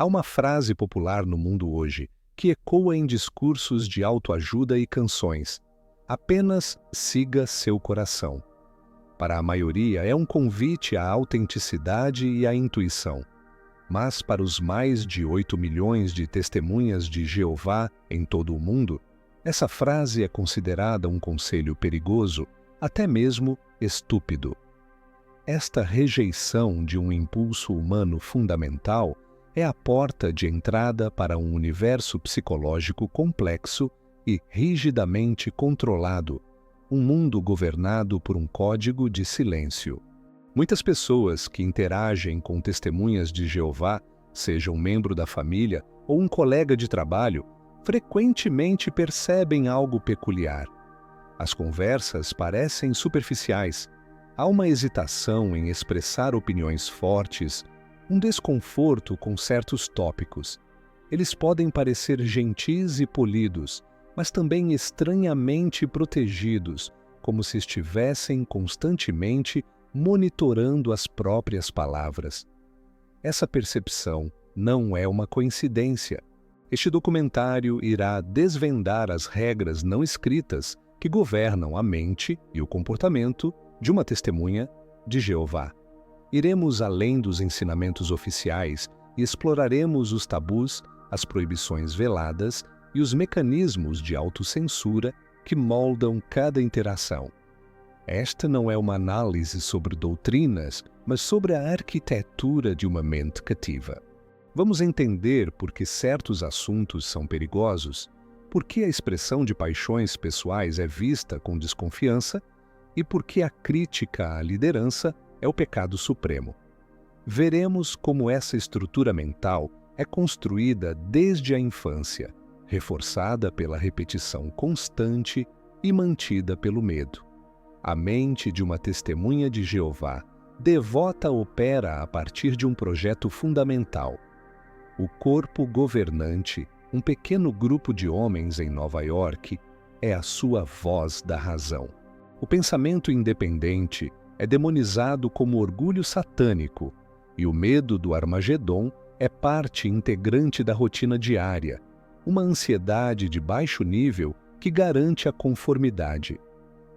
Há uma frase popular no mundo hoje que ecoa em discursos de autoajuda e canções: apenas siga seu coração. Para a maioria, é um convite à autenticidade e à intuição. Mas para os mais de 8 milhões de testemunhas de Jeová em todo o mundo, essa frase é considerada um conselho perigoso, até mesmo estúpido. Esta rejeição de um impulso humano fundamental é a porta de entrada para um universo psicológico complexo e rigidamente controlado, um mundo governado por um código de silêncio. Muitas pessoas que interagem com testemunhas de Jeová, seja um membro da família ou um colega de trabalho, frequentemente percebem algo peculiar. As conversas parecem superficiais. Há uma hesitação em expressar opiniões fortes, um desconforto com certos tópicos. Eles podem parecer gentis e polidos, mas também estranhamente protegidos, como se estivessem constantemente monitorando as próprias palavras. Essa percepção não é uma coincidência. Este documentário irá desvendar as regras não escritas que governam a mente e o comportamento de uma testemunha de Jeová. Iremos além dos ensinamentos oficiais e exploraremos os tabus, as proibições veladas e os mecanismos de autocensura que moldam cada interação. Esta não é uma análise sobre doutrinas, mas sobre a arquitetura de uma mente cativa. Vamos entender por que certos assuntos são perigosos, por que a expressão de paixões pessoais é vista com desconfiança e por que a crítica à liderança é o pecado supremo. Veremos como essa estrutura mental é construída desde a infância, reforçada pela repetição constante e mantida pelo medo. A mente de uma testemunha de Jeová devota opera a partir de um projeto fundamental. O corpo governante, um pequeno grupo de homens em Nova York, é a sua voz da razão. O pensamento independente é demonizado como orgulho satânico, e o medo do Armagedon é parte integrante da rotina diária, uma ansiedade de baixo nível que garante a conformidade.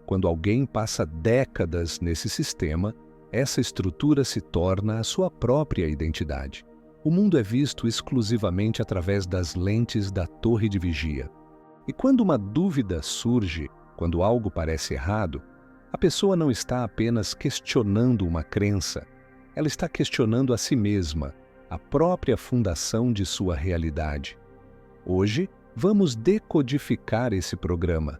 Quando alguém passa décadas nesse sistema, essa estrutura se torna a sua própria identidade. O mundo é visto exclusivamente através das lentes da torre de vigia. E quando uma dúvida surge, quando algo parece errado, a pessoa não está apenas questionando uma crença, ela está questionando a si mesma, a própria fundação de sua realidade. Hoje, vamos decodificar esse programa.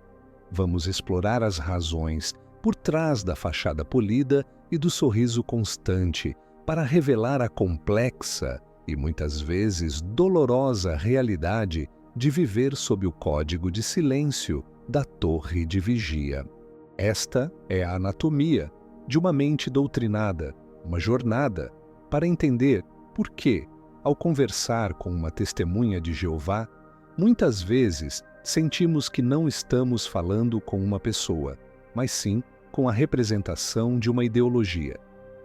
Vamos explorar as razões por trás da fachada polida e do sorriso constante para revelar a complexa e muitas vezes dolorosa realidade de viver sob o código de silêncio da torre de vigia. Esta é a anatomia de uma mente doutrinada, uma jornada para entender por que, ao conversar com uma testemunha de Jeová, muitas vezes sentimos que não estamos falando com uma pessoa, mas sim com a representação de uma ideologia.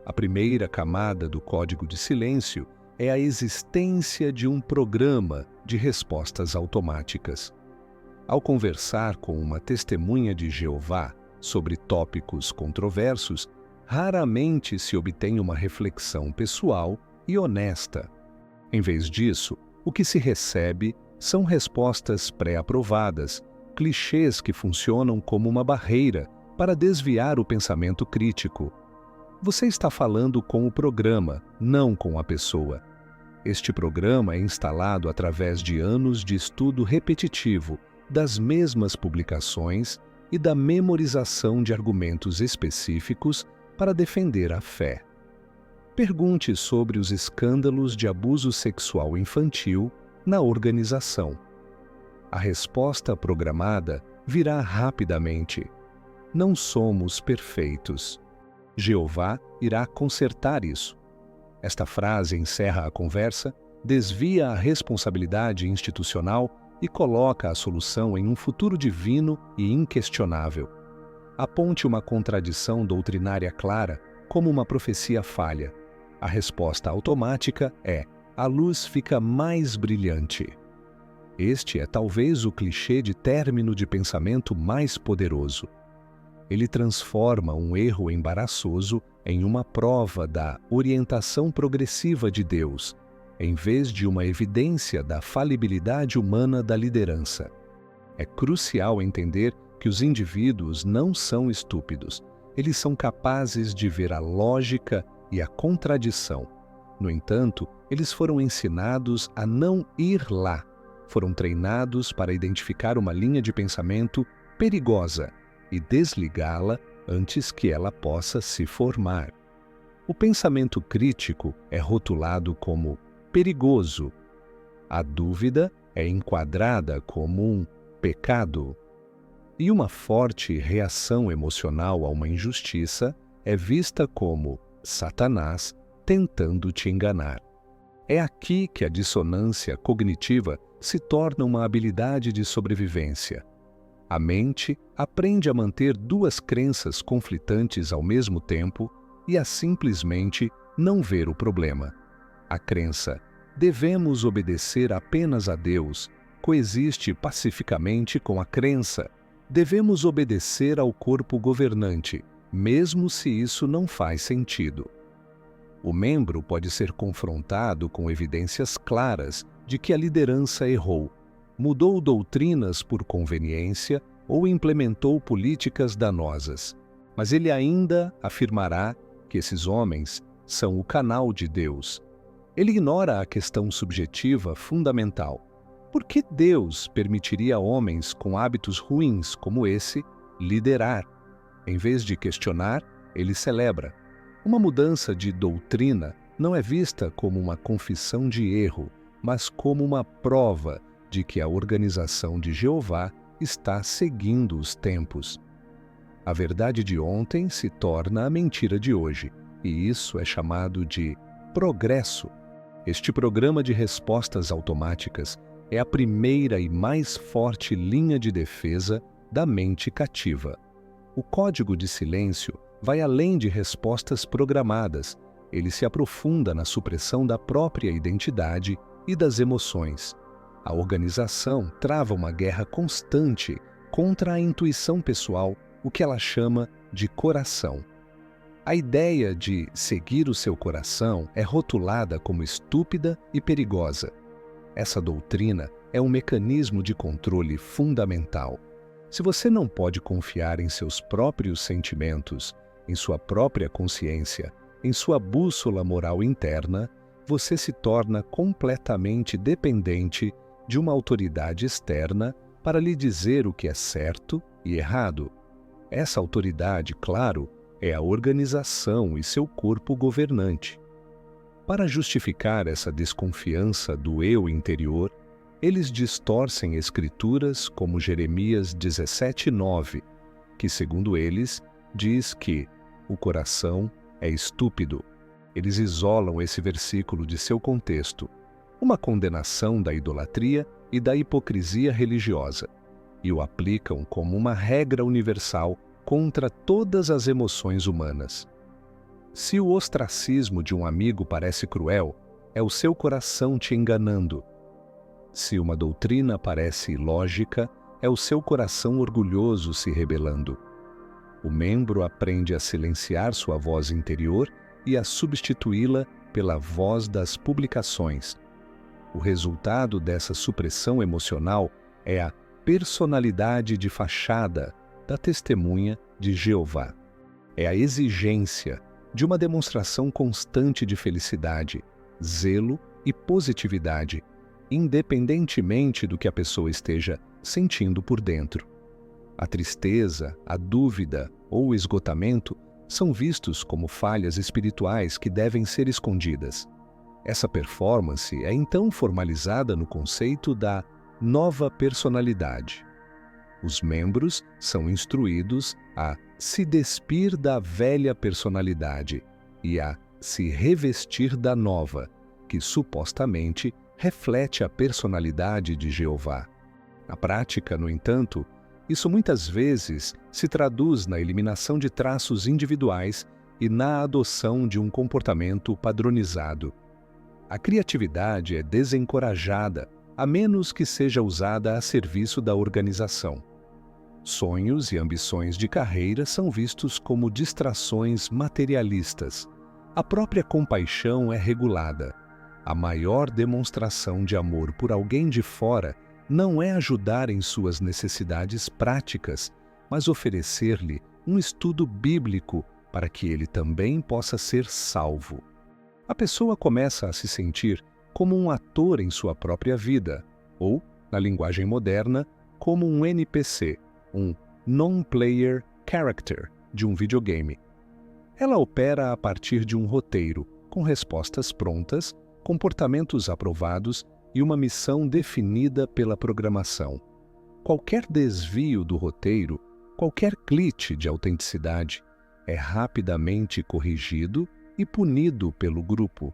A primeira camada do código de silêncio é a existência de um programa de respostas automáticas. Ao conversar com uma testemunha de Jeová sobre tópicos controversos, raramente se obtém uma reflexão pessoal e honesta. Em vez disso, o que se recebe são respostas pré-aprovadas, clichês que funcionam como uma barreira para desviar o pensamento crítico. Você está falando com o programa, não com a pessoa. Este programa é instalado através de anos de estudo repetitivo das mesmas publicações e da memorização de argumentos específicos para defender a fé. Pergunte sobre os escândalos de abuso sexual infantil na organização. A resposta programada virá rapidamente. Não somos perfeitos. Jeová irá consertar isso. Esta frase encerra a conversa, desvia a responsabilidade institucional e coloca a solução em um futuro divino e inquestionável. Aponte uma contradição doutrinária clara como uma profecia falha. A resposta automática é: a luz fica mais brilhante. Este é talvez o clichê de término de pensamento mais poderoso. Ele transforma um erro embaraçoso em uma prova da orientação progressiva de Deus, em vez de uma evidência da falibilidade humana da liderança. É crucial entender que os indivíduos não são estúpidos. Eles são capazes de ver a lógica e a contradição. No entanto, eles foram ensinados a não ir lá. Foram treinados para identificar uma linha de pensamento perigosa e desligá-la antes que ela possa se formar. O pensamento crítico é rotulado como perigoso. A dúvida é enquadrada como um pecado. E uma forte reação emocional a uma injustiça é vista como Satanás tentando te enganar. É aqui que a dissonância cognitiva se torna uma habilidade de sobrevivência. A mente aprende a manter duas crenças conflitantes ao mesmo tempo e a simplesmente não ver o problema. A crença "devemos obedecer apenas a Deus" coexiste pacificamente com a crença "devemos obedecer ao corpo governante, mesmo se isso não faz sentido". O membro pode ser confrontado com evidências claras de que a liderança errou, mudou doutrinas por conveniência ou implementou políticas danosas. Mas ele ainda afirmará que esses homens são o canal de Deus. Ele ignora a questão subjetiva fundamental. Por que Deus permitiria homens com hábitos ruins como esse liderar? Em vez de questionar, ele celebra. Uma mudança de doutrina não é vista como uma confissão de erro, mas como uma prova de que a organização de Jeová está seguindo os tempos. A verdade de ontem se torna a mentira de hoje, e isso é chamado de progresso. Este programa de respostas automáticas é a primeira e mais forte linha de defesa da mente cativa. O código de silêncio vai além de respostas programadas. Ele se aprofunda na supressão da própria identidade e das emoções. A organização trava uma guerra constante contra a intuição pessoal, o que ela chama de coração. A ideia de seguir o seu coração é rotulada como estúpida e perigosa. Essa doutrina é um mecanismo de controle fundamental. Se você não pode confiar em seus próprios sentimentos, em sua própria consciência, em sua bússola moral interna, você se torna completamente dependente de uma autoridade externa para lhe dizer o que é certo e errado. Essa autoridade, claro, é a organização e seu corpo governante. Para justificar essa desconfiança do eu interior, eles distorcem escrituras como Jeremias 17:9, que, segundo eles, diz que o coração é estúpido. Eles isolam esse versículo de seu contexto, uma condenação da idolatria e da hipocrisia religiosa, e o aplicam como uma regra universal contra todas as emoções humanas. Se o ostracismo de um amigo parece cruel, é o seu coração te enganando. Se uma doutrina parece ilógica, é o seu coração orgulhoso se rebelando. O membro aprende a silenciar sua voz interior e a substituí-la pela voz das publicações. O resultado dessa supressão emocional é a personalidade de fachada da testemunha de Jeová. É a exigência de uma demonstração constante de felicidade, zelo e positividade, independentemente do que a pessoa esteja sentindo por dentro. A tristeza, a dúvida ou o esgotamento são vistos como falhas espirituais que devem ser escondidas. Essa performance é então formalizada no conceito da nova personalidade. Os membros são instruídos a se despir da velha personalidade e a se revestir da nova, que supostamente reflete a personalidade de Jeová. Na prática, no entanto, isso muitas vezes se traduz na eliminação de traços individuais e na adoção de um comportamento padronizado. A criatividade é desencorajada, a menos que seja usada a serviço da organização. Sonhos e ambições de carreira são vistos como distrações materialistas. A própria compaixão é regulada. A maior demonstração de amor por alguém de fora não é ajudar em suas necessidades práticas, mas oferecer-lhe um estudo bíblico para que ele também possa ser salvo. A pessoa começa a se sentir como um ator em sua própria vida, ou, na linguagem moderna, como um NPC, um non-player character de um videogame. Ela opera a partir de um roteiro, com respostas prontas, comportamentos aprovados e uma missão definida pela programação. Qualquer desvio do roteiro, qualquer glitch de autenticidade, é rapidamente corrigido e punido pelo grupo.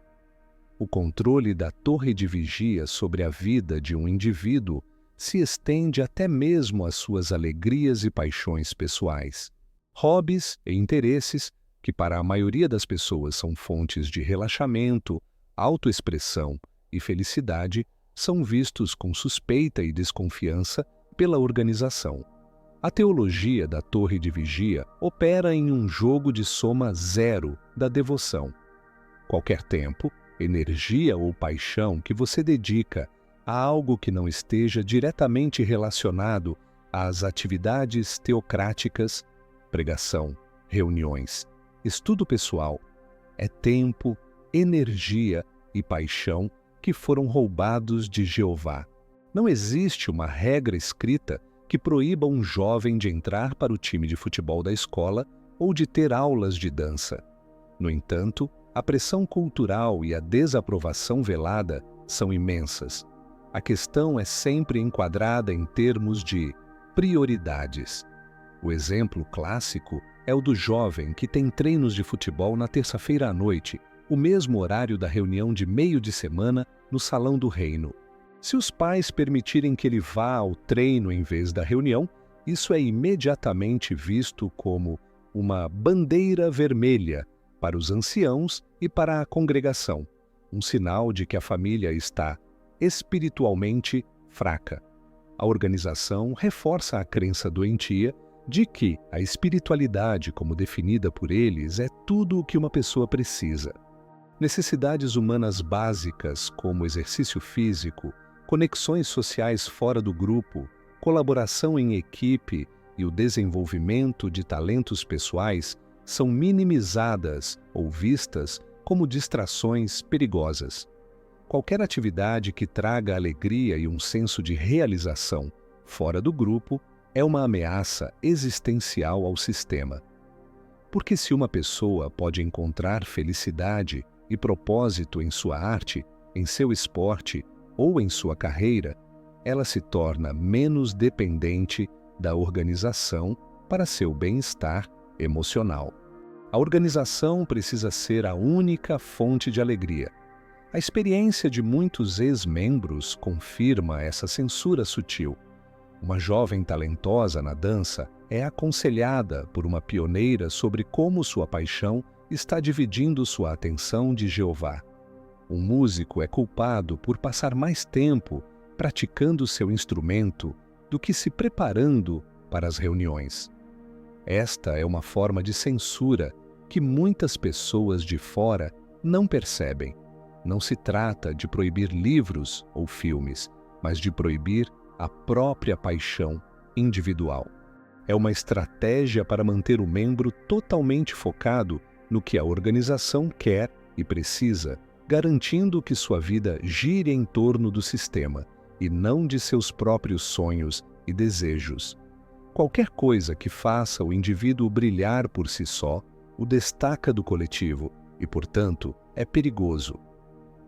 O controle da torre de vigia sobre a vida de um indivíduo se estende até mesmo às suas alegrias e paixões pessoais. Hobbies e interesses, que para a maioria das pessoas são fontes de relaxamento, autoexpressão e felicidade, são vistos com suspeita e desconfiança pela organização. A teologia da torre de vigia opera em um jogo de soma zero da devoção. Qualquer tempo, energia ou paixão que você dedica a algo que não esteja diretamente relacionado às atividades teocráticas, pregação, reuniões, estudo pessoal, é tempo, energia e paixão que foram roubados de Jeová. Não existe uma regra escrita que proíba um jovem de entrar para o time de futebol da escola ou de ter aulas de dança. No entanto, a pressão cultural e a desaprovação velada são imensas. A questão é sempre enquadrada em termos de prioridades. O exemplo clássico é o do jovem que tem treinos de futebol na terça-feira à noite, o mesmo horário da reunião de meio de semana no Salão do Reino. Se os pais permitirem que ele vá ao treino em vez da reunião, isso é imediatamente visto como uma bandeira vermelha para os anciãos e para a congregação, um sinal de que a família está espiritualmente fraca. A organização reforça a crença doentia de que a espiritualidade, como definida por eles, é tudo o que uma pessoa precisa. Necessidades humanas básicas, como exercício físico, conexões sociais fora do grupo, colaboração em equipe e o desenvolvimento de talentos pessoais, são minimizadas ou vistas como distrações perigosas. Qualquer atividade que traga alegria e um senso de realização fora do grupo é uma ameaça existencial ao sistema. Porque se uma pessoa pode encontrar felicidade e propósito em sua arte, em seu esporte ou em sua carreira, ela se torna menos dependente da organização para seu bem-estar emocional. A organização precisa ser a única fonte de alegria. A experiência de muitos ex-membros confirma essa censura sutil. Uma jovem talentosa na dança é aconselhada por uma pioneira sobre como sua paixão está dividindo sua atenção de Jeová. Um músico é culpado por passar mais tempo praticando seu instrumento do que se preparando para as reuniões. Esta é uma forma de censura que muitas pessoas de fora não percebem. Não se trata de proibir livros ou filmes, mas de proibir a própria paixão individual. É uma estratégia para manter o membro totalmente focado no que a organização quer e precisa, garantindo que sua vida gire em torno do sistema e não de seus próprios sonhos e desejos. Qualquer coisa que faça o indivíduo brilhar por si só o destaca do coletivo e, portanto, é perigoso.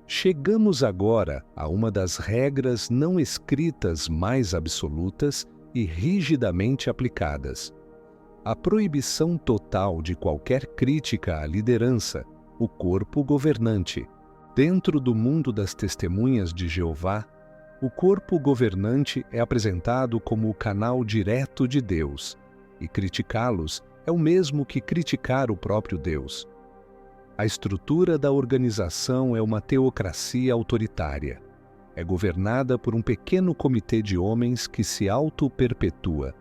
Chegamos agora a uma das regras não escritas mais absolutas e rigidamente aplicadas. A proibição total de qualquer crítica à liderança, o corpo governante. Dentro do mundo das testemunhas de Jeová, o corpo governante é apresentado como o canal direto de Deus, e criticá-los é o mesmo que criticar o próprio Deus. A estrutura da organização é uma teocracia autoritária. É governada por um pequeno comitê de homens que se auto-perpetua.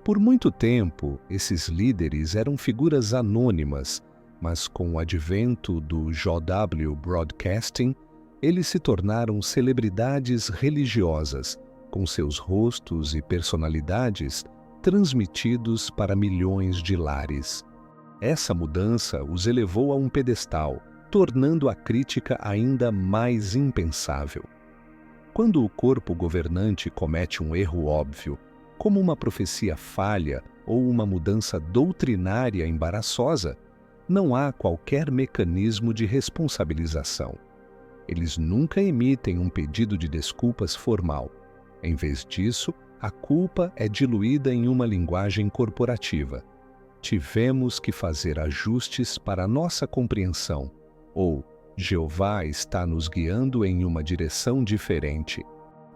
Por muito tempo, esses líderes eram figuras anônimas, mas com o advento do JW Broadcasting, eles se tornaram celebridades religiosas, com seus rostos e personalidades transmitidos para milhões de lares. Essa mudança os elevou a um pedestal, tornando a crítica ainda mais impensável. Quando o corpo governante comete um erro óbvio, como uma profecia falha ou uma mudança doutrinária embaraçosa, não há qualquer mecanismo de responsabilização. Eles nunca emitem um pedido de desculpas formal. Em vez disso, a culpa é diluída em uma linguagem corporativa. Tivemos que fazer ajustes para nossa compreensão, ou Jeová está nos guiando em uma direção diferente.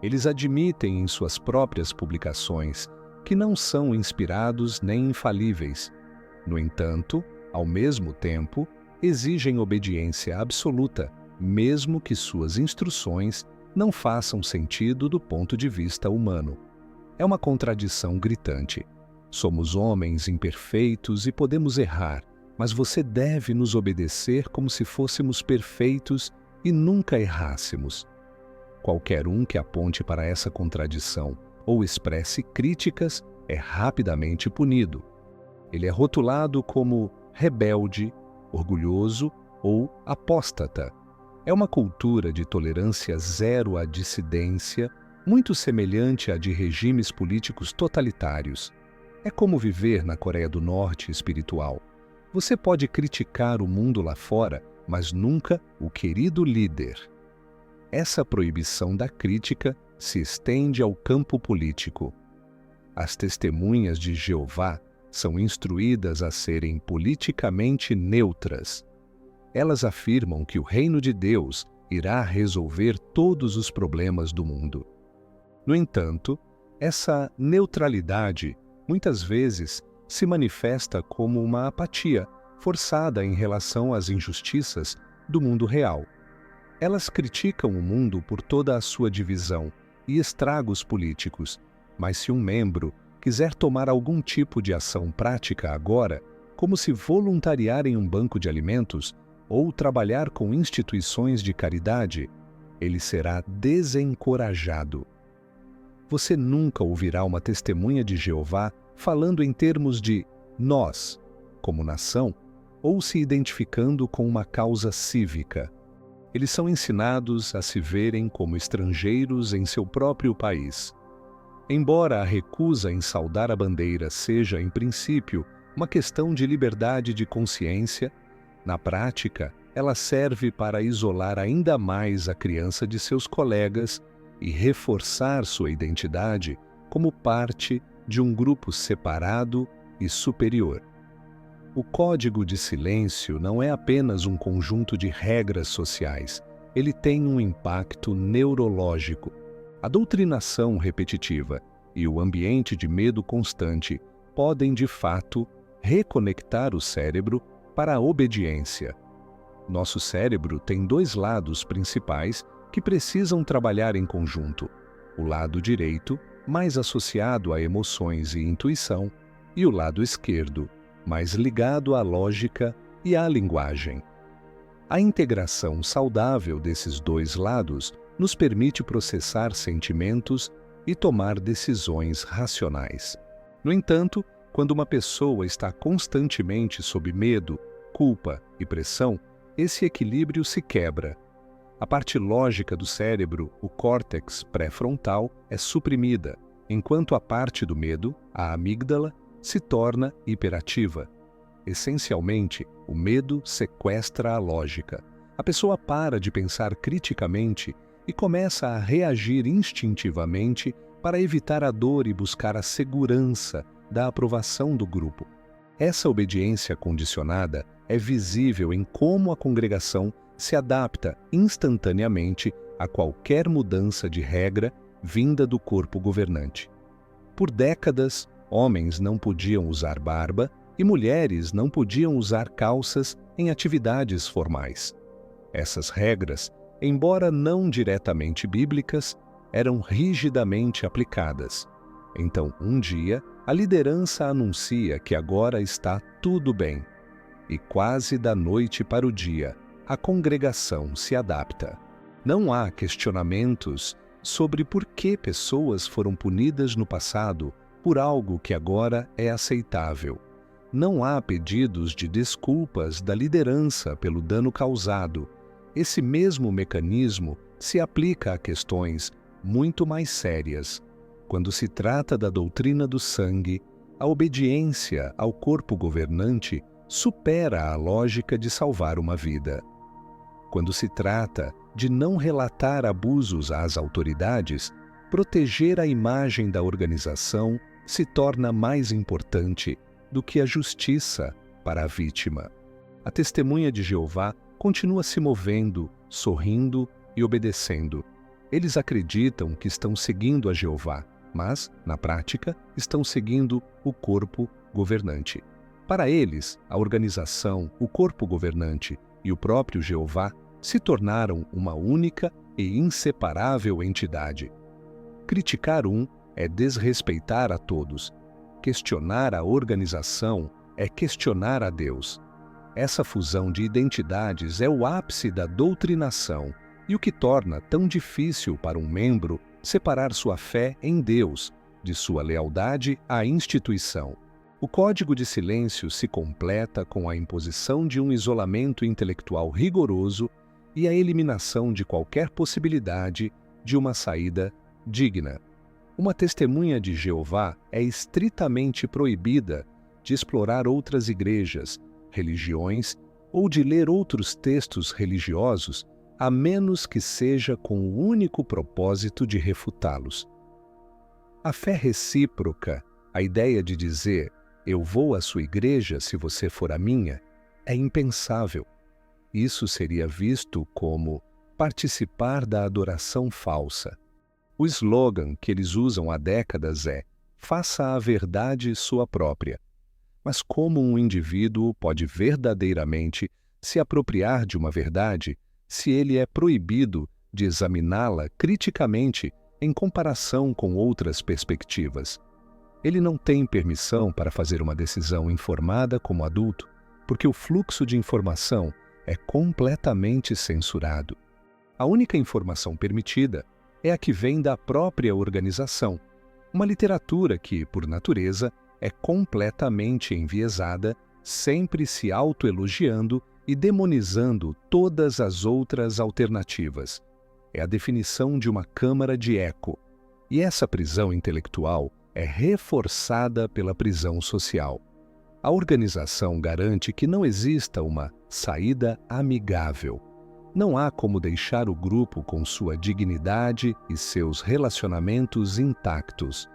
Eles admitem em suas próprias publicações que não são inspirados nem infalíveis. No entanto, ao mesmo tempo, exigem obediência absoluta, mesmo que suas instruções não façam sentido do ponto de vista humano. É uma contradição gritante. Somos homens imperfeitos e podemos errar, mas você deve nos obedecer como se fôssemos perfeitos e nunca errássemos. Qualquer um que aponte para essa contradição ou expresse críticas é rapidamente punido. Ele é rotulado como rebelde, orgulhoso ou apóstata. É uma cultura de tolerância zero à dissidência, muito semelhante à de regimes políticos totalitários. É como viver na Coreia do Norte espiritual. Você pode criticar o mundo lá fora, mas nunca o querido líder. Essa proibição da crítica se estende ao campo político. As testemunhas de Jeová são instruídas a serem politicamente neutras. Elas afirmam que o reino de Deus irá resolver todos os problemas do mundo. No entanto, essa neutralidade muitas vezes se manifesta como uma apatia forçada em relação às injustiças do mundo real. Elas criticam o mundo por toda a sua divisão e estragos políticos, mas se um membro quiser tomar algum tipo de ação prática agora, como se voluntariar em um banco de alimentos ou trabalhar com instituições de caridade, ele será desencorajado. Você nunca ouvirá uma testemunha de Jeová falando em termos de nós, como nação, ou se identificando com uma causa cívica. Eles são ensinados a se verem como estrangeiros em seu próprio país. Embora a recusa em saudar a bandeira seja, em princípio, uma questão de liberdade de consciência, na prática, ela serve para isolar ainda mais a criança de seus colegas e reforçar sua identidade como parte de um grupo separado e superior. O código de silêncio não é apenas um conjunto de regras sociais, ele tem um impacto neurológico. A doutrinação repetitiva e o ambiente de medo constante podem, de fato, reconectar o cérebro para a obediência. Nosso cérebro tem dois lados principais que precisam trabalhar em conjunto. O lado direito, mais associado a emoções e intuição, e o lado esquerdo, mais ligado à lógica e à linguagem. A integração saudável desses dois lados nos permite processar sentimentos e tomar decisões racionais. No entanto, quando uma pessoa está constantemente sob medo, culpa e pressão, esse equilíbrio se quebra. A parte lógica do cérebro, o córtex pré-frontal, é suprimida, enquanto a parte do medo, a amígdala, se torna hiperativa. Essencialmente, o medo sequestra a lógica. A pessoa para de pensar criticamente e começa a reagir instintivamente para evitar a dor e buscar a segurança da aprovação do grupo. Essa obediência condicionada é visível em como a congregação se adapta instantaneamente a qualquer mudança de regra vinda do corpo governante. Por décadas, homens não podiam usar barba e mulheres não podiam usar calças em atividades formais. Essas regras, embora não diretamente bíblicas, eram rigidamente aplicadas. Então, um dia, a liderança anuncia que agora está tudo bem. E quase da noite para o dia, a congregação se adapta. Não há questionamentos sobre por que pessoas foram punidas no passado por algo que agora é aceitável. Não há pedidos de desculpas da liderança pelo dano causado. Esse mesmo mecanismo se aplica a questões muito mais sérias. Quando se trata da doutrina do sangue, a obediência ao corpo governante supera a lógica de salvar uma vida. Quando se trata de não relatar abusos às autoridades, proteger a imagem da organização se torna mais importante do que a justiça para a vítima. A testemunha de Jeová continua se movendo, sorrindo e obedecendo. Eles acreditam que estão seguindo a Jeová, mas, na prática, estão seguindo o corpo governante. Para eles, a organização, o corpo governante e o próprio Jeová se tornaram uma única e inseparável entidade. Criticar um é desrespeitar a todos. Questionar a organização é questionar a Deus. Essa fusão de identidades é o ápice da doutrinação e o que torna tão difícil para um membro separar sua fé em Deus de sua lealdade à instituição. O código de silêncio se completa com a imposição de um isolamento intelectual rigoroso e a eliminação de qualquer possibilidade de uma saída digna. Uma testemunha de Jeová é estritamente proibida de explorar outras igrejas, religiões ou de ler outros textos religiosos, a menos que seja com o único propósito de refutá-los. A fé recíproca, a ideia de dizer "eu vou à sua igreja se você for à minha", é impensável. Isso seria visto como participar da adoração falsa. O slogan que eles usam há décadas é "faça a verdade sua própria". Mas como um indivíduo pode verdadeiramente se apropriar de uma verdade se ele é proibido de examiná-la criticamente em comparação com outras perspectivas? Ele não tem permissão para fazer uma decisão informada como adulto, porque o fluxo de informação é completamente censurado. A única informação permitida é a que vem da própria organização, uma literatura que, por natureza, é completamente enviesada, sempre se autoelogiando e demonizando todas as outras alternativas. É a definição de uma câmara de eco, e essa prisão intelectual é reforçada pela prisão social. A organização garante que não exista uma saída amigável. Não há como deixar o grupo com sua dignidade e seus relacionamentos intactos.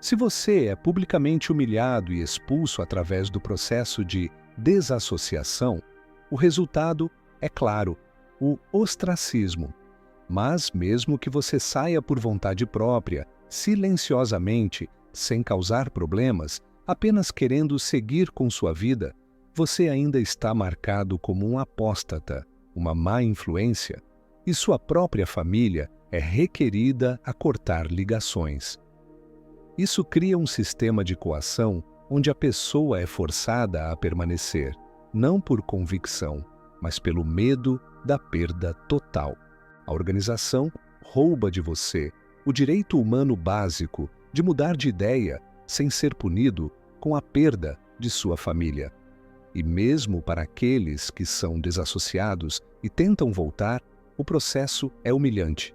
Se você é publicamente humilhado e expulso através do processo de desassociação, o resultado é claro, o ostracismo. Mas mesmo que você saia por vontade própria, silenciosamente, sem causar problemas, apenas querendo seguir com sua vida, você ainda está marcado como um apóstata, uma má influência, e sua própria família é requerida a cortar ligações. Isso cria um sistema de coação onde a pessoa é forçada a permanecer, não por convicção, mas pelo medo da perda total. A organização rouba de você o direito humano básico de mudar de ideia sem ser punido com a perda de sua família. E mesmo para aqueles que são desassociados e tentam voltar, o processo é humilhante.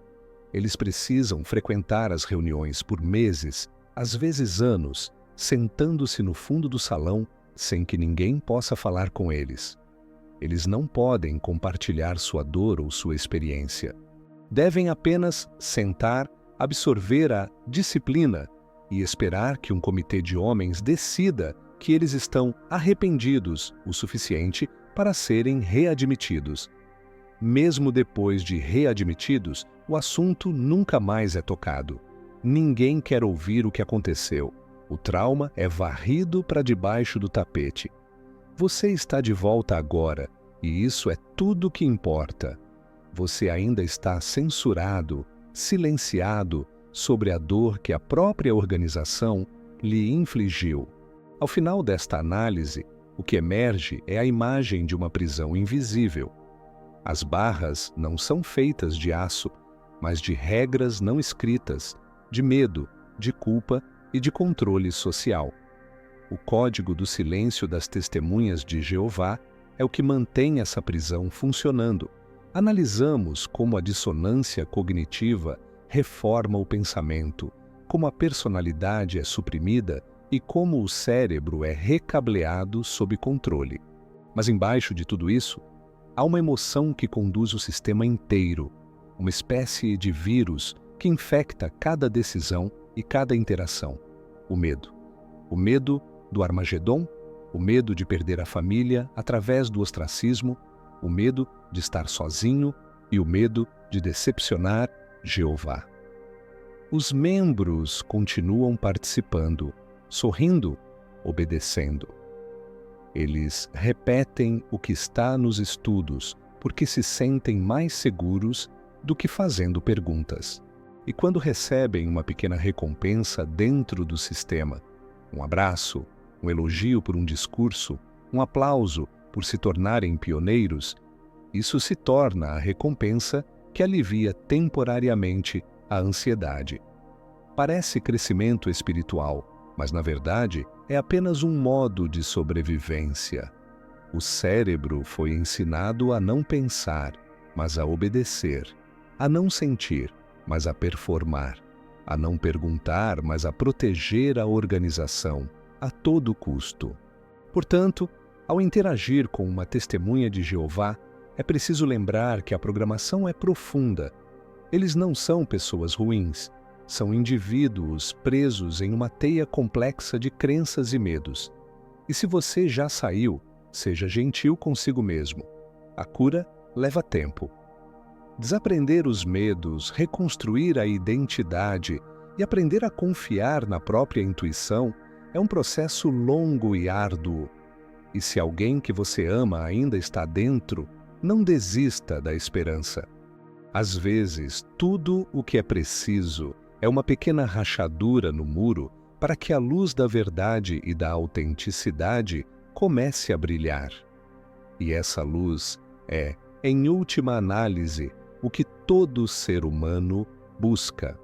Eles precisam frequentar as reuniões por meses, às vezes anos, sentando-se no fundo do salão sem que ninguém possa falar com eles. Eles não podem compartilhar sua dor ou sua experiência. Devem apenas sentar, absorver a disciplina e esperar que um comitê de homens decida que eles estão arrependidos o suficiente para serem readmitidos. Mesmo depois de readmitidos, o assunto nunca mais é tocado. Ninguém quer ouvir o que aconteceu. O trauma é varrido para debaixo do tapete. Você está de volta agora, E isso é tudo que importa. Você ainda está censurado, silenciado sobre a dor que a própria organização lhe infligiu. Ao final desta análise, o que emerge é a imagem de uma prisão invisível. As barras não são feitas de aço, mas de regras não escritas, de medo, de culpa e de controle social. O código do silêncio das testemunhas de Jeová é o que mantém essa prisão funcionando. Analisamos como a dissonância cognitiva reforma o pensamento, como a personalidade é suprimida e como o cérebro é recableado sob controle. Mas embaixo de tudo isso, há uma emoção que conduz o sistema inteiro, uma espécie de vírus que infecta cada decisão e cada interação. O medo. O medo do Armagedon, o medo de perder a família através do ostracismo, o medo de estar sozinho e o medo de decepcionar Jeová. Os membros continuam participando, sorrindo, obedecendo. Eles repetem o que está nos estudos porque se sentem mais seguros do que fazendo perguntas. E quando recebem uma pequena recompensa dentro do sistema, um abraço, um elogio por um discurso, um aplauso por se tornarem pioneiros, isso se torna a recompensa que alivia temporariamente a ansiedade. Parece crescimento espiritual, mas na verdade é apenas um modo de sobrevivência. O cérebro foi ensinado a não pensar, mas a obedecer, a não sentir, mas a performar, a não perguntar, mas a proteger a organização, a todo custo. Portanto, ao interagir com uma testemunha de Jeová, é preciso lembrar que a programação é profunda. Eles não são pessoas ruins, são indivíduos presos em uma teia complexa de crenças e medos. E se você já saiu, seja gentil consigo mesmo. A cura leva tempo. Desaprender os medos, reconstruir a identidade e aprender a confiar na própria intuição é um processo longo e árduo. E se alguém que você ama ainda está dentro, não desista da esperança. Às vezes, tudo o que é preciso é uma pequena rachadura no muro para que a luz da verdade e da autenticidade comece a brilhar. E essa luz é, em última análise, o que todo ser humano busca.